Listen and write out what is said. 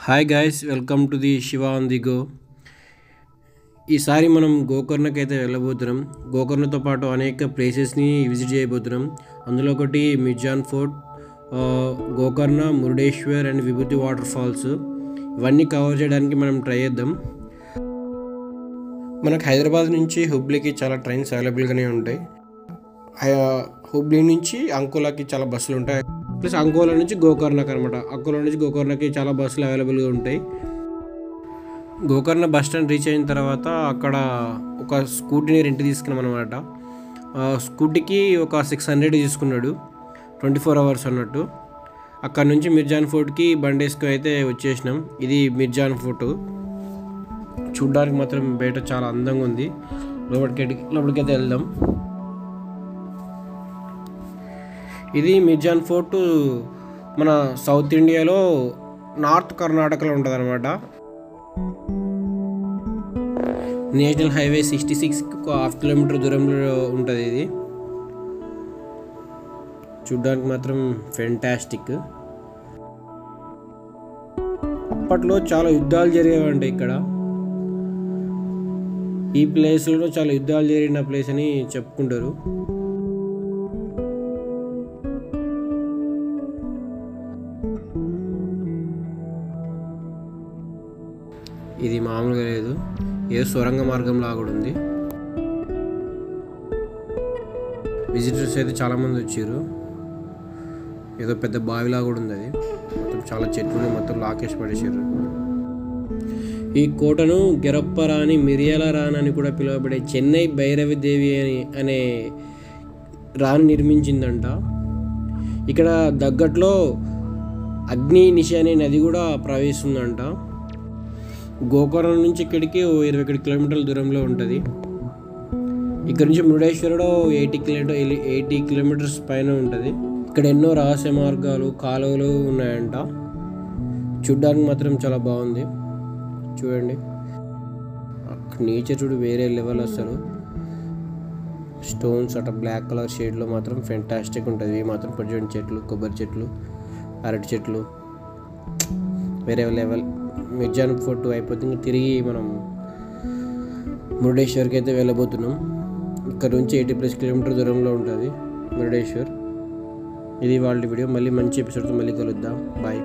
Hi guys, welcome to the Shiva on the go. ఈసారి మనం గోకర్ణకి అయితే వెళ్ళబోతున్నాం. గోకర్ణతో పాటు అనేక ప్లేసెస్ని విజిట్ చేయబోతున్నాం. అందులో ఒకటి మిర్జాన్ ఫోర్ట్, గోకర్ణ, మురుడేశ్వర్ అండ్ విభూతి వాటర్ ఫాల్స్. ఇవన్నీ కవర్ చేయడానికి మనం ట్రై చేద్దాం. మనకు హైదరాబాద్ నుంచి హుబ్లీకి చాలా ట్రైన్స్ అవైలబుల్గానే ఉంటాయి. హుబ్లీ నుంచి అంకోలాకి చాలా బస్సులు ఉంటాయి. ప్లస్ అంకోలా నుంచి గోకర్ణకి అనమాట. అంకోలా నుంచి గోకర్ణకి చాలా బస్సులు అవైలబుల్గా ఉంటాయి. గోకర్ణ బస్ స్టాండ్ రీచ్ అయిన తర్వాత అక్కడ ఒక స్కూటీని రెంట్ తీసుకున్నాం అనమాట. స్కూటీకి ఒక 600 తీసుకున్నాడు, 24 hours అన్నట్టు. అక్కడ నుంచి మిర్జాన్ ఫోర్ట్కి బండి వేసుకొని అయితే వచ్చేసినాం. ఇది మిర్జాన్ ఫోర్ట్. చూడ్డానికి మాత్రం బయట చాలా అందంగా ఉంది. లోపలికైతే వెళ్దాం. ఇది మిర్జాన్ ఫోర్ట్ మన సౌత్ ఇండియాలో నార్త్ కర్ణాటకలో ఉంటుంది అనమాట. నేషనల్ హైవే 66కి ఒక 1/2 kilometer దూరంలో ఉంటుంది. ఇది చూడ్డానికి మాత్రం ఫెంటాస్టిక్. అప్పట్లో చాలా యుద్ధాలు జరిగేవంట ఇక్కడ. ఈ ప్లేస్లో చాలా యుద్ధాలు జరిగిన ప్లేస్ అని చెప్పుకుంటారు. ఇది మామూలుగా లేదు, ఏదో సొరంగ మార్గం లాగా కూడా ఉంది. విజిటర్స్ అయితే చాలామంది వచ్చారు. ఏదో పెద్ద బావిలాగా కూడా ఉంది. అది మొత్తం చాలా చెట్లు మొత్తం లాకేసి పడేసారు. ఈ కోటను గెరప్ప రాణి, మిరియాల రాణి అని కూడా పిలువబడే చెన్నై భైరవి దేవి అనే రాణి నిర్మించిందంట. ఇక్కడ దగ్గట్లో అగ్ని నిషి అనే నది కూడా ప్రవహిస్తుందంట. గోకర్ణ నుంచి ఇక్కడికి 21 kilometers దూరంలో ఉంటుంది. ఇక్కడ నుంచి మురుడేశ్వరుడు 80 kilometers పైన ఉంటుంది. ఇక్కడ ఎన్నో రహస్య మార్గాలు, కాలువలు ఉన్నాయంట. చూడ్డానికి మాత్రం చాలా బాగుంది. చూడండి, నేచర్ చూడు, వేరే లెవెల్ అసలు. స్టోన్స్ అట్లా బ్లాక్ కలర్ షేడ్లో మాత్రం ఫెంటాస్టిక్ ఉంటుంది. ఇవి మాత్రం పొడిచిన చెట్లు, కొబ్బరి చెట్లు, అరటి చెట్లు, వేరే లెవెల్. మిర్జాన్ ఫోర్ట్ అయిపోతుంది, తిరిగి మనం మురుడేశ్వర్కి అయితే వెళ్ళబోతున్నాం. ఇక్కడ నుంచి 80+ kilometers దూరంలో ఉంటుంది మురుడేశ్వర్. ఇది వాళ్ళ వీడియో. మళ్ళీ మంచి ఎపిసోడ్తో మళ్ళీ కలుద్దాం. బాయ్.